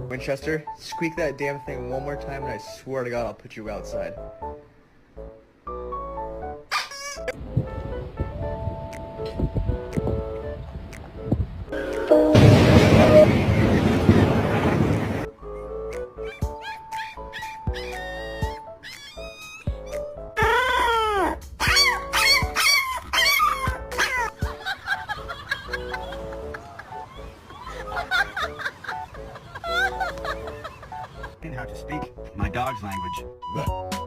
Winchester, squeak that damn thing one more time and I swear to God I'll put you outside. How to speak my dog's language.